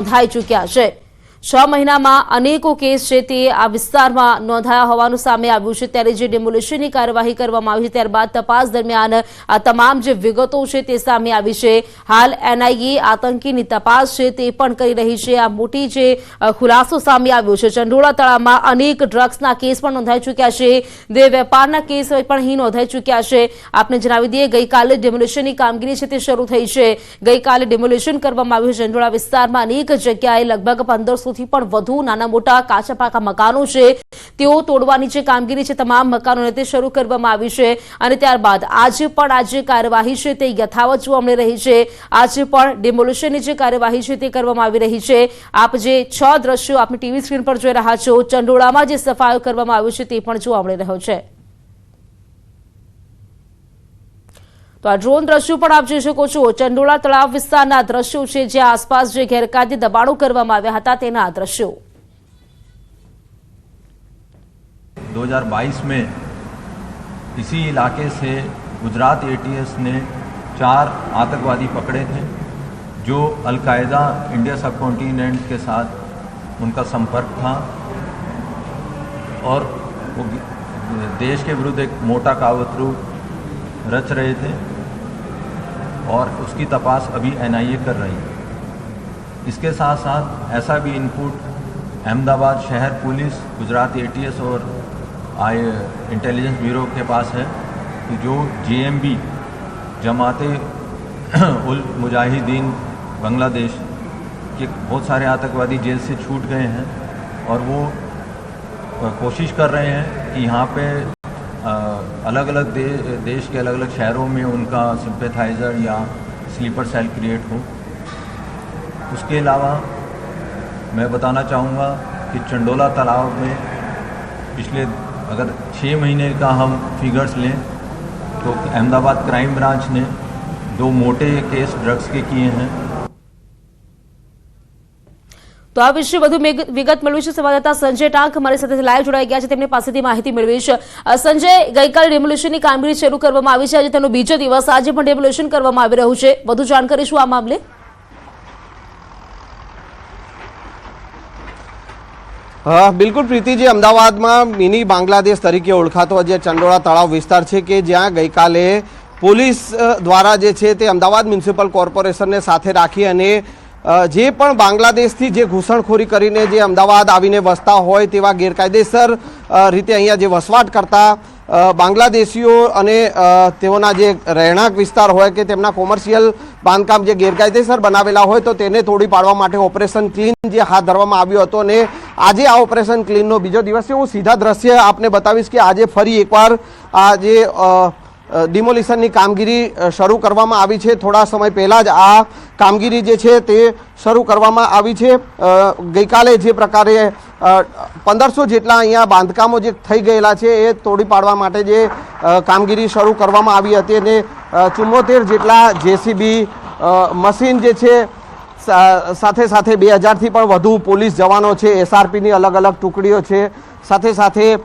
નોંધાઈ ચૂક્યા છે। 6 મહિનામાં અનેકો કેસ છે તે આ વિસ્તારમાં નોંધાયા હોવાનું સામે આવ્યું છે। ત્યારે જે ડિમોલિશનની કાર્યવાહી કરવામાં આવી છે ત્યારબાદ તપાસ દરમિયાન આ તમામ જે વિગતો છે તે સામે આવી છે। હાલ એનઆઈએ આતંકીની તપાસ છે તે પણ કરી રહી છે। આ મોટી જે ખુલાસો સામે આવ્યો છે, ચંડોળા તળાવમાં અનેક ડ્રગ્સના કેસ પણ નોંધાઈ ચૂક્યા છે, દેહ વેપારના કેસ પણ અહીં નોંધાઈ ચૂક્યા છે। આપને જણાવી દઈએ, ગઈકાલે ડિમોલિશનની કામગીરી છે તે શરૂ થઈ છે। ગઈકાલે ડિમોલિશન કરવામાં આવ્યું છે। ચંડોળા વિસ્તારમાં અનેક જગ્યાએ લગભગ 1500 થી પણ વધુ નાના મોટા કાચા પાકા મકાનો છે તેઓ તોડવાની જે કામગીરી છે તમામ મકાનોને તે શરૂ કરવામાં આવી છે। અને ત્યારબાદ આજે પણ આ જે કાર્યવાહી છે તે યથાવત જોવા મળી રહી છે। આજે પણ ડિમોલિશનની જે કાર્યવાહી છે તે કરવામાં આવી રહી છે। આપ જે 6 દ્રશ્યો આપની ટીવી સ્ક્રીન પર જોઈ રહ્યા છો, ચંડોળામાં જે સફાયો કરવામાં આવ્યો છે તે પણ જોવા મળી રહ્યો છે। તો આ ડ્રોન દ્રશ્યો પણ આપ જોઈ શકો છો। ચંડોળા તળાવ વિસ્તારના દ્રશ્યો છે જ્યાં આસપાસ જે ગેરકાયદે દબાણો કરવામાં આવ્યા હતા તેના આ દ્રશ્યો। 2022 में इसी इलाके से गुजरात एटीएस ने 4 आतंकवादी पकड़े थे जो अलकायदा इंडिया सब कॉन्टिनेंट के साथ उनका संपर्क था और वो देश के विरुद्ध एक मोटा कावतरू रच रहे थे और उसकी तपास अभी एनआईए कर रही है। इसके साथ साथ ऐसा भी इनपुट अहमदाबाद शहर पुलिस, गुजरात एटीएस और इंटेलिजेंस ब्यूरो के पास है कि जो जेएमबी जमाते उल मुजाहिदीन बांग्लादेश के बहुत सारे आतंकवादी जेल से छूट गए हैं और वो कोशिश कर रहे हैं कि यहाँ पे अलग अलग देश के अलग अलग शहरों में उनका सिंपैथाइज़र या स्लीपर सेल क्रिएट हो। उसके अलावा मैं बताना चाहूँगा कि चंडोला तालाब में पिछले अगर 6 महीने का हम फिगर्स लें तो अहमदाबाद क्राइम ब्रांच ने 2 मोटे केस ड्रग्स के किए हैं। तो आ विषय વધુ વિગત મેળવી છે સંવાદદાતા સંજય ટાંક અમારી સાથે લાઈવ જોડાઈ ગયા છે, તેમની પાસેથી માહિતી મેળવી છે। સંજય, ગઈકાલે ડિમોલિશનની કામગીરી શરૂ કરવામાં આવી છે, આજે તેનો બીજો દિવસ, આજે પણ ડિમોલિશન કરવામાં આવી રહ્યું છે, વધુ જાણકારી શું આ મામલે? બિલકુલ પ્રીતિજી, અમદાવાદમાં મિની બાંગ્લાદેશ તરીકે ઓળખાતો જે ચંડોળા તળાવ વિસ્તાર છે કે જ્યાં ગઈકાલે પોલીસ દ્વારા જે છે તે અમદાવાદ મ્યુનિસિપલ કોર્પોરેશનને સાથે રાખી અને જે પણ બાંગ્લાદેશથી જે ઘૂસણખોરી કરીને જે અમદાવાદ આવીને વસતા હોય તેવા ગેરકાયદેસર રીતે અહીંયા જે વસવાટ કરતા બાંગ્લાદેશીઓ અને તેઓના જે રહેણાંક વિસ્તાર હોય કે તેમના કોમર્શિયલ બાંધકામ જે ગેરકાયદેસર બનાવેલા હોય તો તેને તોડી પાડવા માટે ઓપરેશન ક્લીન જે હાથ ધરવામાં આવ્યું હતું અને આજે આ ઓપરેશન ક્લીનનો બીજો દિવસ છે। હું સીધા દ્રશ્ય આપને બતાવીશ કે આજે ફરી એકવાર આ જે ડિમોલિશનની કામગીરી શરૂ કરવામાં આવી છે। થોડા સમય પહેલાં જ આ કામગીરી જે છે તે શરૂ કરવામાં આવી છે। ગઈકાલે જે પ્રકારે 1500 જેટલા અહીંયા બાંધકામો જે થઈ ગયેલા છે એ તોડી પાડવા માટે જે કામગીરી શરૂ કરવામાં આવી હતી અને 74 જેટલા જેસીબી મશીન જે છે સાથે સાથે 2000થી પણ વધુ પોલીસ જવાનો છે, એસઆરપીની અલગ અલગ ટુકડીઓ છે, સાથે સાથે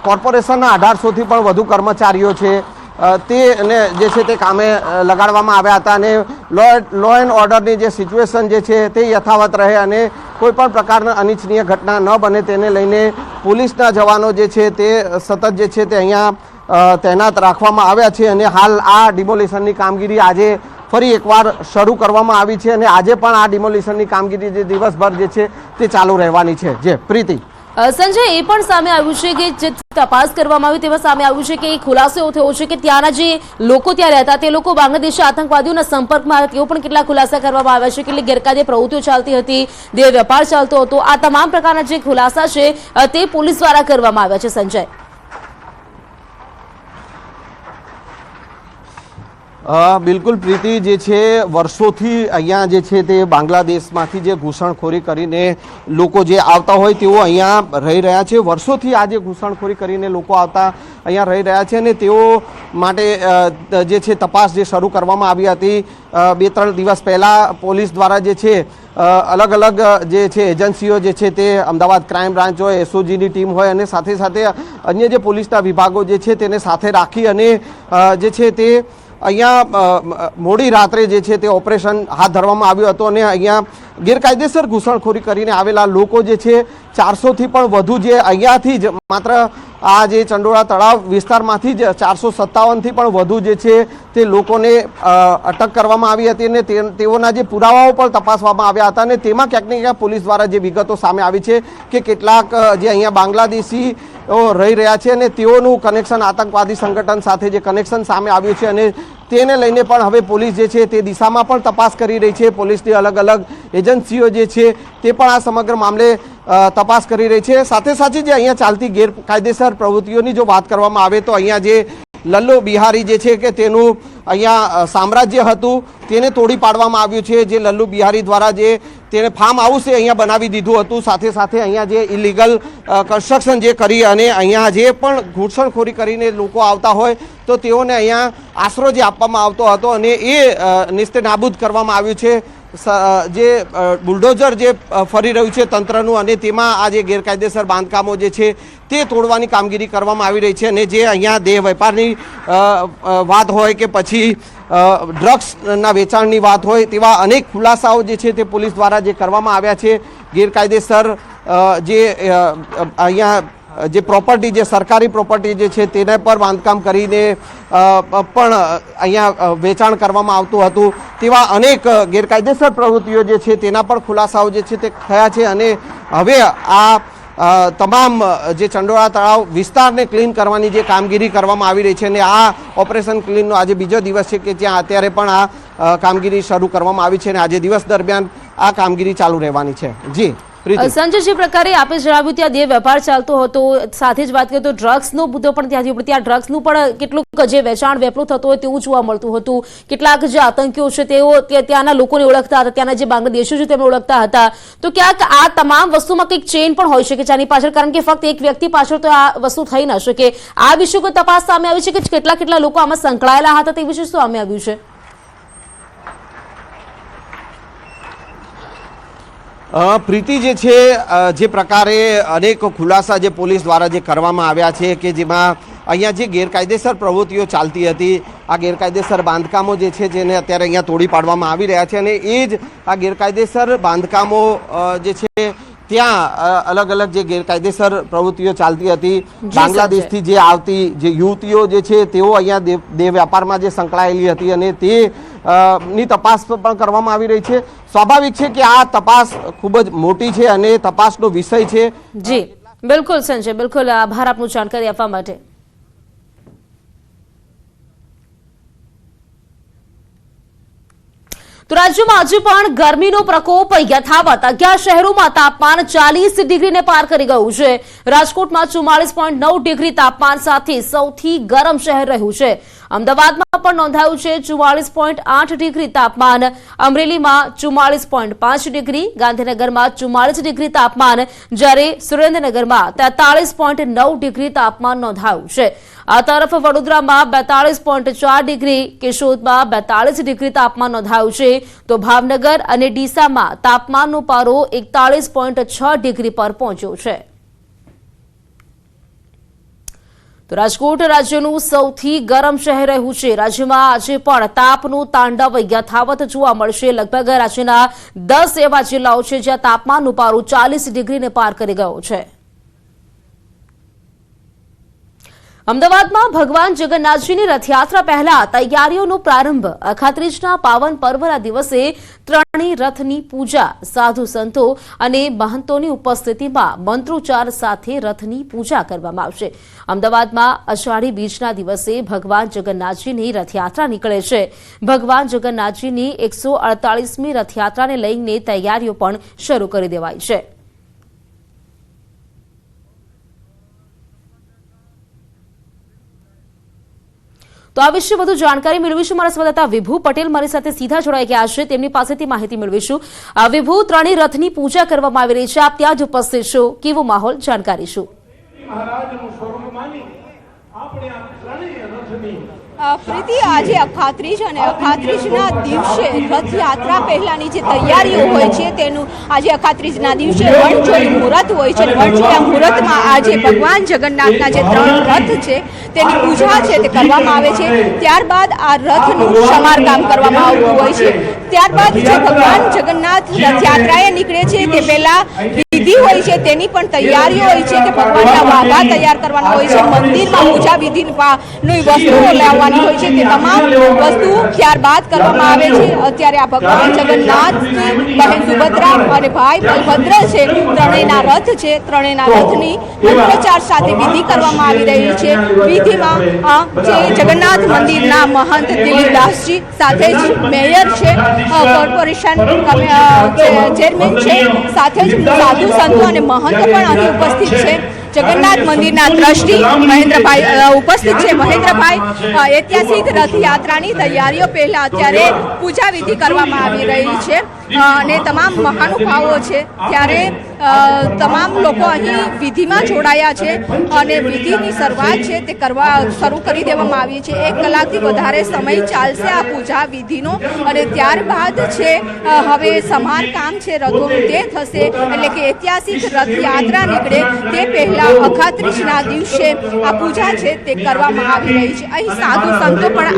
કોર્પોરેશનના 1800થી પણ વધુ કર્મચારીઓ છે તેને જે છે તે કામે લગાડવામાં આવ્યા હતા અને લો એન્ડ ઓર્ડરની જે સિચ્યુએશન જે છે તે યથાવત રહે અને કોઈ પણ પ્રકારના અનિચ્છનીય ઘટના ન બને તેને લઈને પોલીસના જવાનો જે છે તે સતત જે છે તે અહીંયા તૈનાત રાખવામાં આવ્યા છે અને હાલ આ ડિમોલિશનની કામગીરી આજે ફરી એકવાર શરૂ કરવામાં આવી છે અને આજે પણ આ ડિમોલિશનની કામગીરી જે દિવસભર જે છે તે ચાલુ રહેવાની છે। જે પ્રીતિ, સંજય, એ પણ સામે આવ્યું છે કે જે તપાસ કરવામાં આવી તેમાં સામે આવ્યું છે કે એ ખુલાસો એવો થયો છે કે ત્યાંના જે લોકો ત્યાં રહેતા તે લોકો બાંગ્લાદેશી આતંકવાદીઓના સંપર્કમાં આવ્યા, તેઓ પણ કેટલા ખુલાસા કરવામાં આવ્યા છે, કેટલી ગેરકાયદે પ્રવૃત્તિઓ ચાલતી હતી, દેહ વેપાર ચાલતો હતો, આ તમામ પ્રકારના જે ખુલાસા છે તે પોલીસ દ્વારા કરવામાં આવ્યા છે। સંજય, બિલકુલ પ્રીતિ, જે છે વર્ષોથી અહીંયા જે છે તે બાંગ્લાદેશમાંથી જે ઘૂસણખોરી કરીને લોકો જે આવતા હોય તેઓ અહીંયા રહી રહ્યા છે। વર્ષોથી આ જે ઘૂસણખોરી કરીને લોકો આવતા અહીંયા રહી રહ્યા છે અને તેઓ માટે જે છે તપાસ જે શરૂ કરવામાં આવી હતી 2-3 દિવસ પહેલાં પોલીસ દ્વારા જે છે અલગ અલગ જે છે એજન્સીઓ જે છે તે અમદાવાદ ક્રાઇમ બ્રાન્ચ હોય, એસઓજીની ટીમ હોય અને સાથે સાથે અન્ય જે પોલીસના વિભાગો જે છે તેને સાથે રાખી અને જે છે તે અહીંયા મોડી રાત્રે જે છે તે ઓપરેશન હાથ ધરવામાં આવ્યું હતું અને અહીંયા ગેરકાયદેસર ઘૂસણખોરી કરીને આવેલા લોકો જે છે 400થી પણ વધુ જે અહીંયાથી જ માત્ર આ જે ચંડોળા તળાવ વિસ્તારમાંથી જ 457થી પણ વધુ જે છે તે લોકોને અટક કરવામાં આવી હતી અને તેઓના જે પુરાવાઓ પણ તપાસવામાં આવ્યા હતા અને તેમાં ક્યાંક ને ક્યાંક પોલીસ દ્વારા જે વિગતો સામે આવી છે કે કેટલાક જે અહીંયા બાંગ્લાદેશી રહી રહ્યા છે અને તેઓનું કનેક્શન આતંકવાદી સંગઠન સાથે જે કનેક્શન સામે આવ્યું છે અને તેને લઈને પણ હવે પોલીસ જે છે તે દિશામાં પણ તપાસ કરી રહી છે. પોલીસની અલગ અલગ એજન્સીઓ જે છે તે પણ આ સમગ્ર મામલે તપાસ કરી રહી છે. સાથે સાથે જે અહીંયા ચાલતી ગેરકાયદેસર પ્રવૃત્તિઓની જો વાત કરવામાં આવે તો અહીંયા જે લલ્લુ બિહારી જે છે કે તેનું અહીંયા સામ્રાજ્ય હતું તેને તોડી પાડવામાં આવ્યું છે. જે લલ્લુ બિહારી દ્વારા જે તેને ફાર્મ હાઉસ અહીંયા બનાવી દીધું હતું, સાથે સાથે અહીંયા જે ઇલીગલ કન્સ્ટ્રક્શન જે કરી અને અહીંયા જે પણ ઘૂસણખોરી કરીને લોકો આવતા હોય તો તેઓને અહીંયા આશરો જે આપવામાં આવતો હતો અને એ નિસ્તે નાબૂદ કરવામાં આવ્યું છે. જે બુલડોઝર જે ફરી રહ્યું છે તંત્રનું અને તેમાં આ જે ગેરકાયદેસર બાંધકામો જે છે તે તોડવાની કામગીરી કરવામાં આવી રહી છે અને જે અહીંયા દેહ વેપારની વાત હોય કે પછી ડ્રગ્સના વેચાણની વાત હોય તેવા અનેક ખુલાસાઓ જે છે તે પોલીસ દ્વારા જે કરવામાં આવ્યા છે. ગેરકાયદેસર જે અહીંયા જે પ્રોપર્ટી જે સરકારી પ્રોપર્ટી જે છે તેને પર બાંધકામ કરીને પણ અહીંયા વેચાણ કરવામાં આવતું હતું તેવા અનેક ગેરકાયદેસર પ્રવૃત્તિઓ જે છે તેના પણ ખુલાસાઓ જે છે તે થયા છે અને હવે આ તમામ જે ચંડોળા તળાવ વિસ્તારને ક્લીન કરવાની જે કામગીરી કરવામાં આવી રહી છે અને આ ઓપરેશન ક્લીનનો આજે બીજો દિવસ છે કે જ્યાં અત્યારે પણ આ કામગીરી શરૂ કરવામાં આવી છે અને આજે દિવસ દરમિયાન આ કામગીરી ચાલુ રહેવાની છે. જી સંજય, જે પ્રકારે આપે જણાવ્યું ત્યાં દેહ વેપાર ચાલતો હતો, સાથે જ વાત કરીએ તો ડ્રગ્સનો મુદ્દો પણ ત્યાંથી ત્યાં ડ્રગ્સનું પણ કેટલુંક જે વેચાણ વેપલું થતું હોય તેવું જોવા મળતું હતું. કેટલાક જે આતંકીઓ છે તેઓ ત્યાંના લોકોને ઓળખતા હતા, ત્યાંના જે બાંગ્લાદેશીઓ છે તેમને ઓળખતા હતા. તો ક્યાંક આ તમામ વસ્તુમાં કંઈક ચેઇન પણ હોઈ શકે છે આની પાછળ, કારણ કે ફક્ત એક વ્યક્તિ પાછળ તો આ વસ્તુ થઈ ન શકે. આ વિશે કોઈ તપાસ સામે આવી છે કે કેટલા લોકો આમાં સંકળાયેલા હતા તે વિશે શું સામે આવ્યું છે? પ્રીતિ જે છે જે પ્રકારે અનેક ખુલાસા જે પોલીસ દ્વારા જે કરવામાં આવ્યા છે કે જેમાં અહીંયા જે ગેરકાયદેસર પ્રવૃત્તિઓ ચાલતી હતી, આ ગેરકાયદેસર બાંધકામો જે છે જેને અત્યારે અહીંયા તોડી પાડવામાં આવી રહ્યા છે અને એ જ આ ગેરકાયદેસર બાંધકામો જે છે ત્યાં અલગ અલગ જે ગેરકાયદેસર પ્રવૃત્તિઓ ચાલતી હતી. બાંગ્લાદેશથી જે આવતી જે યુવતીઓ જે છે તેઓ અહીંયા દેહ વેપારમાં જે સંકળાયેલી હતી અને તે ની તપાસ પણ કરવામાં આવી રહી છે. સ્વાભાવિક છે કે આ તપાસ ખૂબ જ મોટી છે અને તપાસનો વિષય છે. જી બિલકુલ સંજય, બિલકુલ આભાર આપનું જાણકારી આપવા માટે. તો રાજ્યમાં હજુ પણ ગરમીનો પ્રકોપ યથાવત. 11 શહેરોમાં તાપમાન 40 ડિગ્રીને પાર કરી ગયું છે. રાજકોટમાં 44.9 ડિગ્રી તાપમાન સાથે સૌથી ગરમ શહેર રહ્યું છે. અમદાવાદમાં પણ નોંધાયું છે 44.8 ડિગ્રી તાપમાન. અમરેલીમાં 44.5 ડિગ્રી, ગાંધીનગરમાં 44 ડિગ્રી તાપમાન, જ્યારે સુરેન્દ્રનગરમાં 43.9 ડિગ્રી તાપમાન નોંધાયું છે. આ તરફ વડોદરામાં 42.4 ડિગ્રી, કેશોદમાં 42 ડિગ્રી તાપમાન નોંધાયું છે. તો ભાવનગર અને ડીસામાં તાપમાનનો પારો 41.6 ડિગ્રી પર પહોંચ્યો છે. તો રાજકોટ રાજ્યનું સૌથી ગરમ શહેર રહ્યું છે. રાજ્યમાં આજે પણ તાપનું તાંડવ યથાવત જોવા મળશે. લગભગ રાજ્યના 10 એવા જિલ્લાઓ છે જ્યાં તાપમાનનો પારો 40 ડિગ્રીને પાર કરી ગયો છે. અમદાવાદમાં ભગવાન જગન્નાથજીની રથયાત્રા પહેલા તૈયારીઓનો પ્રારંભ. અખાત્રીજના પાવન પર્વના દિવસે ત્રણેય રથની પૂજા સાધુ સંતો અને મહંતોની ઉપસ્થિતિમાં મંત્રોચ્ચાર સાથે રથની પૂજા કરવામાં આવશે. અમદાવાદમાં અષાઢી બીજના દિવસે ભગવાન જગન્નાથજીની રથયાત્રા નીકળે છે. ભગવાન જગન્નાથજીની 148મી રથયાત્રાને લઈને તૈયારીઓ પણ શરૂ કરી દેવાઈ છે. તો આ વિશે વધુ જાણકારી મેળવીશું. મારા સંવાદદાતા વિભુ પટેલ મારી સાથે સીધા જોડાઈ ગયા છે, તેમની પાસેથી માહિતી મેળવીશું. વિભુ, ત્રણેય રથની પૂજા કરવામાં આવી રહી છે, આપ ત્યાં જ ઉપસ્થિત છો, કેવો માહોલ, જાણકારી શું? મહારાજનું સ્વરૂપ માની આપણે આ ત્રણેય રથની પ્રીતિ, આજે અખાત્રીજ અને અખાત્રીજના દિવસે રથયાત્રા પહેલાની જે તૈયારીઓ હોય છે તેનું આજે અખાત્રીજના દિવસે વણજોઈ મુહૂર્ત હોય છે. વણજોયા મુહૂર્તમાં આજે ભગવાન જગન્નાથના જે 3 રથ છે તેની પૂજા છે તે કરવામાં આવે છે. ત્યારબાદ આ રથનું સમારકામ કરવામાં આવતું હોય છે. ત્યારબાદ જે ભગવાન જગન્નાથ રથયાત્રાએ નીકળે છે તે પહેલા વિધિ હોય છે તેની પણ તૈયારીઓ હોય છે કે ભગવાનના વાઘા તૈયાર કરવાના હોય છે. મંદિરમાં પૂજા વિધિની વસ્તુઓ લાવવાની હોય છે તે તમામ વસ્તુઓ ત્યારબાદ કરવામાં આવે છે. અત્યારે આ ભગવાન જગન્નાથની બહેન સુભદ્રા અને ભાઈ બલભદ્ર છે, ત્રણેયના રથ છે. ત્રણેયના રથની મંત્રોચ્ચાર સાથે વિધિ કરવામાં આવી રહી છે. વિધિમાં જે જગન્નાથ મંદિરના મહંત દિલીપદાસજી સાથે જ મેયર છે, કોર્પોરેશન ચેરમેન છે, સાથે જ સાધુ સંતો અને મહંત પણ અહીં ઉપસ્થિત છે. જગન્નાથ મંદિરના ટ્રસ્ટી મહેન્દ્રભાઈ ઉપસ્થિત છે. મહેન્દ્રભાઈ, ઐતિહાસિક રથયાત્રાની તૈયારીઓ પહેલા અત્યારે પૂજા વિધિ કરવામાં આવી રહી છે અને તમામ મહાનુભાવો છે, ત્યારે તમામ લોકો અહીં વિધિમાં જોડાયા છે અને વિધિની શરૂઆત છે તે શરૂ કરી દેવામાં આવી છે. 1 કલાકથી વધારે સમય ચાલશે આ પૂજા વિધિનો અને ત્યારબાદ છે હવે સમારકામ છે રથોનું તે થશે. એટલે કે ઐતિહાસિક રથયાત્રા નીકળે તે પહેલા અખાત્રીજના દિવસે આ પૂજા છે તે કરવામાં આવી રહી છે. અહીં સાધુ સંતો પણ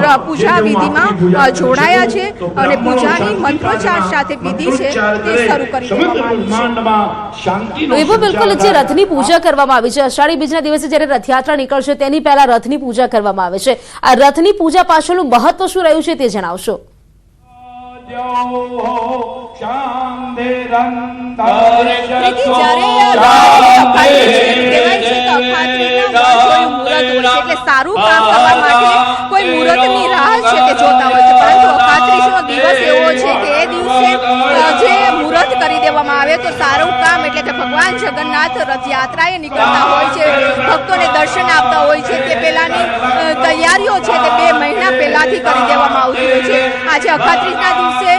આ પૂજા વિધિમાં જોડાયા છે અને પૂજાની મંત્રોચ્ચાર સાથે વિધિ છે તે શરૂ કરી દેવામાં આવી છે. બિલકુલ, જે રથની પૂજા કરવામાં આવી છે, અષાઢી બીજના દિવસે જ્યારે રથયાત્રા નીકળશે તેની પહેલા રથની પૂજા કરવામાં આવે છે. આ રથની પૂજા પાછળનું મહત્વ શું રહ્યું છે તે જણાવશો. સારું કામ કરવા માટે કોઈ મુહૂર્તની રાહ છે તે જોતા હોય છે, પરંતુ અખાત્રીજનો દિવસ એવો છે કે એ દિવસે જે મુહૂર્ત કરી દેવામાં આવે તો સારું કામ, એટલે કે ભગવાન જગન્નાથ રથયાત્રાએ નીકળતા હોય છે, ભક્તોને દર્શન આપતા હોય છે, તે પહેલાની તૈયારીઓ છે તે 2 મહિના પહેલાથી કરી દેવામાં આવતી હોય છે. આજે અખાત્રીજના દિવસે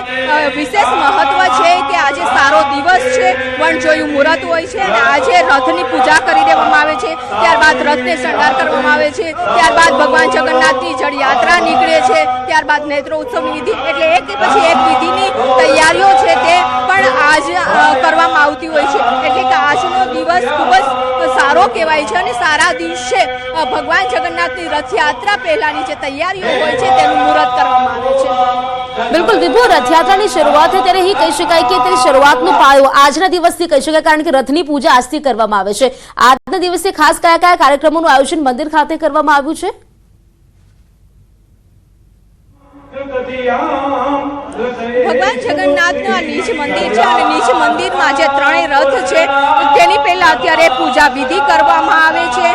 વિશેષ મહત્વ છે કે આજે સારો દિવસ છે, વણજોયું મુહૂર્ત હોય છે અને આજે રથની પૂજા કરી દેવામાં આવે છે. ત્યારબાદ રથને શણગાર કરવામાં આવે છે. ત્યારબાદ ભગવાન જગન્નાથની જળયાત્રા નીકળે છે. ત્યારબાદ નેત્રોત્સવની વિધિ, એટલે એક પછી એક વિધિની તૈયારીઓ છે તે પણ આજ કરવામાં આવતી હોય છે. એટલે કે આજનો દિવસ ખૂબ જ સારો કહેવાય છે અને સારા દિવસે ભગવાન જગન્નાથની રથયાત્રા પહેલાની જે તૈયારીઓ હોય છે તેનું મુહૂર્ત કરવામાં આવે છે. બિલકુલ વિભુ, રથયાત્રાની શરૂઆત ત્યારે અહીં કહી શકાય કે તે શરૂઆતનો પાયો આજના દિવસથી કહી શકાય, કારણ કે રથની પૂજા આજથી કરવામાં આવે છે. આજના દિવસે ખાસ કયા કાર્યક્રમોનું આયોજન મંદિર ખાતે કરવામાં આવ્યું છે? ભગવાન જગન્નાથનું આ નીચ મંદિર છે અને નીચ મંદિરમાં જે 3 રથ છે તેની પહેલા અત્યારે પૂજા વિધિ કરવામાં આવે છે.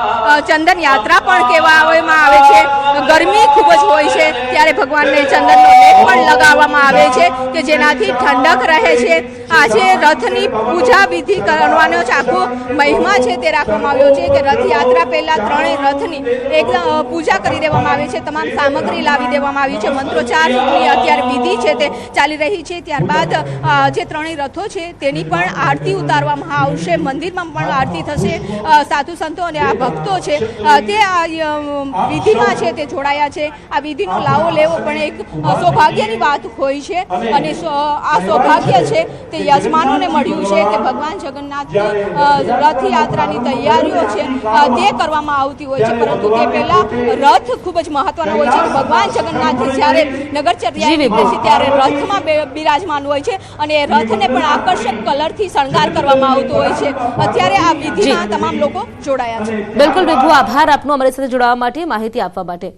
ચંદન યાત્રા પણ કહેવામાં આવે છે. ગરમી ખૂબ જ હોય છે ત્યારે ભગવાનને ચંદનનો લેપ પણ લગાવવામાં આવે છે કે જેનાથી ઠંડક રહે છે. આજે રથની પૂજા વિધિ કરવાનો જ આખો મહિમા છે તે રાખવામાં આવ્યો છે કે રથયાત્રા પહેલા 3 રથની એક પૂજા કરી દેવામાં આવે છે. તમામ સામગ્રી લાવી દેવામાં આવી છે. મંત્રોચ્ચારની અત્યારે વિધિ છે તે ચાલી રહી છે. ત્યારબાદ જે 3 રથો છે તેની પણ આરતી ઉતારવામાં આવશે. મંદિરમાં પણ આરતી થશે. સાધુ સંતો અને આ ભક્તો છે તે આ વિધિમાં છે તે જોડાયા છે. આ વિધિનો લાવો લેવો પણ એક સૌભાગ્યની વાત હોય છે અને આ સૌભાગ્ય છે તે યજમાનોને મળ્યું છે કે ભગવાન જગન્નાથની રથયાત્રાની તૈયારીઓ છે તે કરવામાં આવતી હોય છે. પરંતુ તે પહેલા રથ ખૂબ જ મહત્વનો હોય છે કે ભગવાન જગન્નાથ જ્યારે નગરચર્યાએ નીકળે છે ત્યારે રથમાં બિરાજમાન હોય છે અને એ રથને પણ આકર્ષક કલરથી શણગાર કરવામાં આવતો હોય છે. અત્યારે આ વિધિમાં તમામ લોકો જોડાયા છે. બિલકુલ વિભુ, આભાર આપનો અમારી સાથે જોડાવા માટે, માહિતી આપવા માટે.